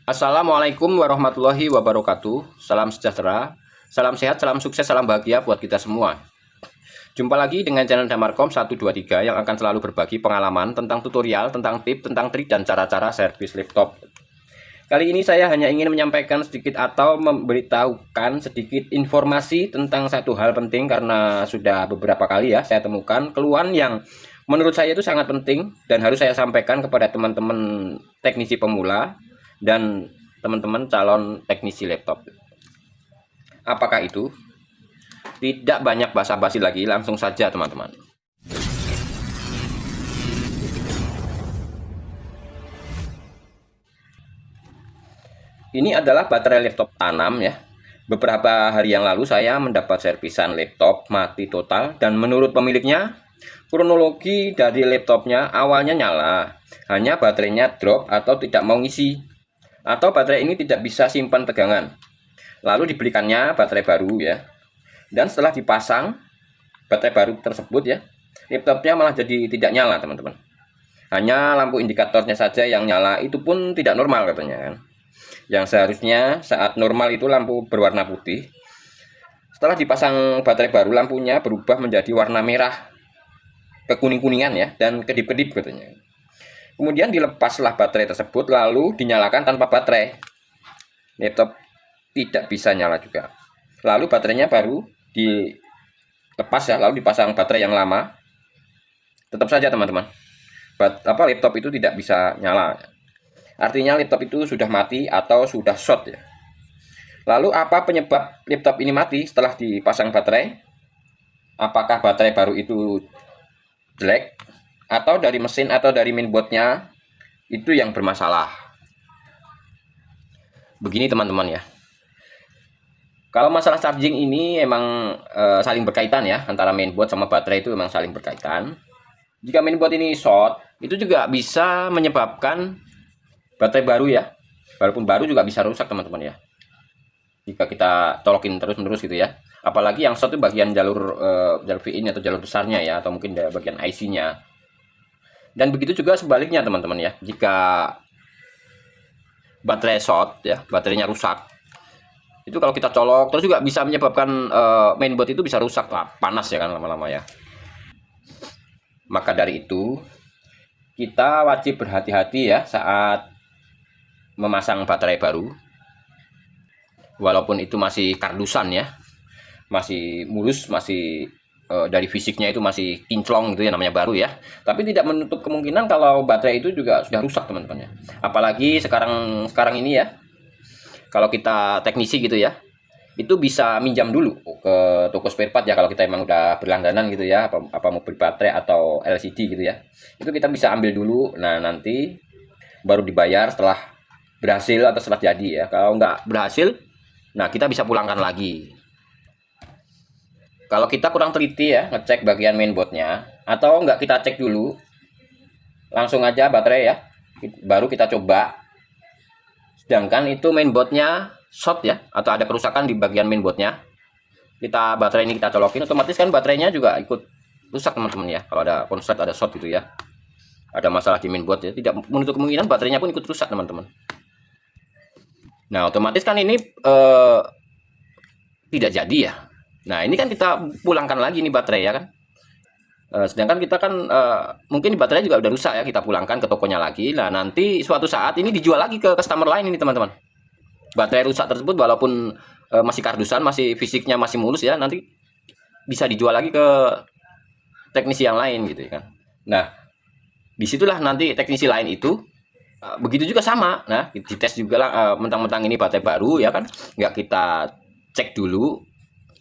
Assalamualaikum warahmatullahi wabarakatuh. Salam sejahtera, salam sehat, salam sukses, salam bahagia buat kita semua. Jumpa lagi dengan channel Damarkom 123 yang akan selalu berbagi pengalaman tentang tutorial, tentang tips, tentang trik dan cara-cara servis laptop. Kali ini saya hanya ingin menyampaikan sedikit atau memberitahukan sedikit informasi tentang satu hal penting, karena sudah beberapa kali ya saya temukan keluhan yang menurut saya itu sangat penting dan harus saya sampaikan kepada teman-teman teknisi pemula dan teman-teman calon teknisi laptop. Apakah itu? Tidak banyak basa-basi lagi, langsung saja teman-teman. Ini adalah baterai laptop tanam ya. Beberapa hari yang lalu saya mendapat servisan laptop mati total, dan menurut pemiliknya kronologi dari laptopnya awalnya nyala, hanya baterainya drop atau tidak mau ngisi, atau baterai ini tidak bisa simpan tegangan. Lalu dibelikannya baterai baru ya, dan setelah dipasang baterai baru tersebut ya, laptopnya malah jadi tidak nyala teman-teman. Hanya lampu indikatornya saja yang nyala, itu pun tidak normal katanya kan. Yang seharusnya saat normal itu lampu berwarna putih, setelah dipasang baterai baru lampunya berubah menjadi warna merah kekuning-kuningan ya, dan kedip-kedip katanya. Kemudian dilepaslah baterai tersebut lalu dinyalakan tanpa baterai, laptop tidak bisa nyala juga. Lalu baterainya baru dilepas ya, lalu dipasang baterai yang lama, tetap saja teman-teman laptop itu tidak bisa nyala. Artinya laptop itu sudah mati atau sudah short ya. Lalu apa penyebab laptop ini mati setelah dipasang baterai? Apakah baterai baru itu jelek, atau dari mesin atau dari mainboardnya itu yang bermasalah? Begini teman-teman ya, kalau masalah charging ini emang saling berkaitan ya, antara mainboard sama baterai itu memang saling berkaitan. Jika mainboard ini short, itu juga bisa menyebabkan baterai baru ya, walaupun baru juga bisa rusak teman-teman ya, jika kita colokin terus-menerus gitu ya. Apalagi yang short itu bagian jalur VIN atau jalur besarnya ya, atau mungkin bagian IC-nya. Dan begitu juga sebaliknya teman-teman ya, jika baterai short ya, baterainya rusak, itu kalau kita colok terus juga bisa menyebabkan mainboard itu bisa rusak lah, panas ya kan lama-lama ya. Maka dari itu kita wajib berhati-hati ya saat memasang baterai baru, walaupun itu masih kardusan ya, masih mulus, masih dari fisiknya itu masih kinclong gitu ya, namanya baru ya. Tapi tidak menutup kemungkinan kalau baterai itu juga sudah rusak teman-teman ya. Apalagi sekarang ini ya, kalau kita teknisi gitu ya, itu bisa minjam dulu ke toko spare part ya, kalau kita emang udah berlangganan gitu ya, apa mau beli baterai atau LCD gitu ya, itu kita bisa ambil dulu. Nah nanti baru dibayar setelah berhasil atau setelah jadi ya. Kalau nggak berhasil, nah kita bisa pulangkan lagi. Kalau kita kurang teliti ya ngecek bagian mainboardnya, atau nggak kita cek dulu, langsung aja baterai ya, baru kita coba, sedangkan itu mainboardnya short ya, atau ada kerusakan di bagian mainboardnya, baterai ini kita colokin, otomatis kan baterainya juga ikut rusak teman-teman ya. Kalau ada konslet, ada short gitu ya, ada masalah di mainboard ya, tidak menutup kemungkinan baterainya pun ikut rusak teman-teman. Nah otomatis kan ini tidak jadi ya. Nah ini kan kita pulangkan lagi nih baterai ya kan. Sedangkan kita kan mungkin baterai juga udah rusak ya, kita pulangkan ke tokonya lagi. Nah nanti suatu saat ini dijual lagi ke customer lain ini teman-teman. Baterai rusak tersebut walaupun masih kardusan, masih fisiknya masih mulus ya, nanti bisa dijual lagi ke teknisi yang lain gitu ya kan. Nah disitulah nanti teknisi lain itu begitu juga sama. Nah dites juga lah, mentang-mentang ini baterai baru ya kan, nggak kita cek dulu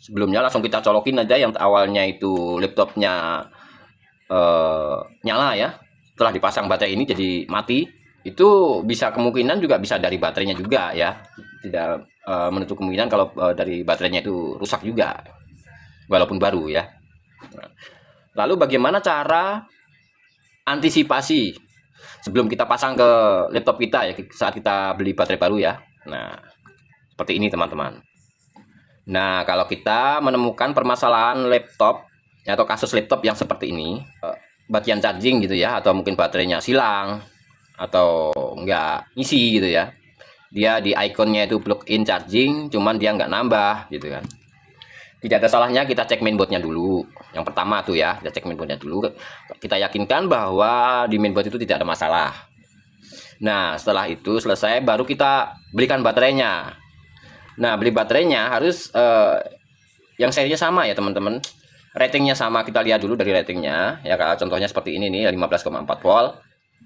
sebelumnya, langsung kita colokin aja yang awalnya itu laptopnya nyala ya, setelah dipasang baterai ini jadi mati. Itu bisa kemungkinan juga bisa dari baterainya juga ya, tidak menutup kemungkinan kalau dari baterainya itu rusak juga walaupun baru ya. Lalu bagaimana cara antisipasi sebelum kita pasang ke laptop kita ya, saat kita beli baterai baru ya? Nah seperti ini teman-teman. Nah kalau kita menemukan permasalahan laptop atau kasus laptop yang seperti ini, bagian charging gitu ya, atau mungkin baterainya silang atau enggak ngisi gitu ya, dia di ikonnya itu plug-in charging, cuman dia nggak nambah gitu kan. Tidak ada salahnya kita cek mainboardnya dulu. Yang pertama tuh ya, kita cek mainboardnya dulu. Kita yakinkan bahwa di mainboard itu tidak ada masalah. Nah, setelah itu selesai, baru kita belikan baterainya. Nah, beli baterainya harus yang serinya sama ya teman-teman. Ratingnya sama, kita lihat dulu dari ratingnya. Ya, contohnya seperti ini nih, 15,4 volt.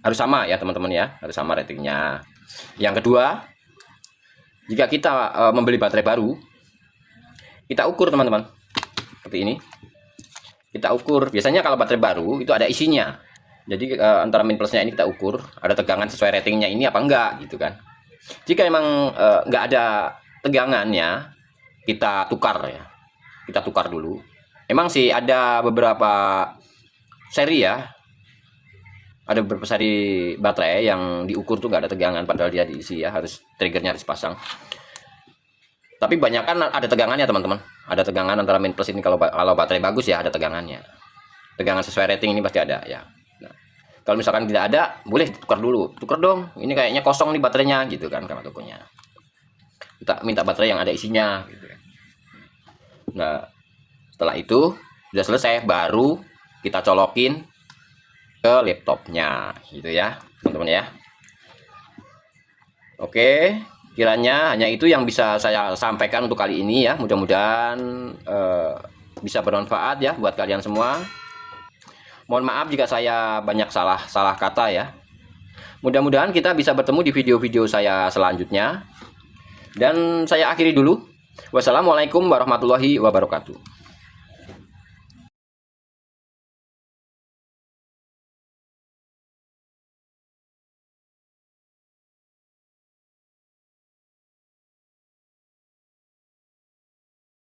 Harus sama ya teman-teman ya, harus sama ratingnya. Yang kedua, jika kita membeli baterai baru, kita ukur teman-teman, seperti ini. Kita ukur, biasanya kalau baterai baru itu ada isinya. Jadi antara min plusnya ini kita ukur, ada tegangan sesuai ratingnya ini apa enggak gitu kan. Jika emang enggak ada tegangannya, kita tukar ya. Kita tukar dulu. Emang sih ada beberapa seri ya. Ada beberapa seri baterai yang diukur tuh enggak ada tegangan padahal dia diisi ya, harus triggernya harus pasang. Tapi banyak kan ada tegangannya teman-teman. Ada tegangan antara min plus ini kalau baterai bagus ya ada tegangannya. Tegangan sesuai rating ini pasti ada ya. Nah, kalau misalkan tidak ada, boleh tukar dulu. Tukar dong. Ini kayaknya kosong nih baterainya gitu kan sama tokonya. Kita minta baterai yang ada isinya gitu. Nah, setelah itu sudah selesai baru kita colokin ke laptopnya gitu ya, teman-teman ya. Oke. Kiranya hanya itu yang bisa saya sampaikan untuk kali ini ya. Mudah-mudahan bisa bermanfaat ya buat kalian semua. Mohon maaf jika saya banyak salah kata ya. Mudah-mudahan kita bisa bertemu di video-video saya selanjutnya. Dan saya akhiri dulu. Wassalamualaikum warahmatullahi wabarakatuh.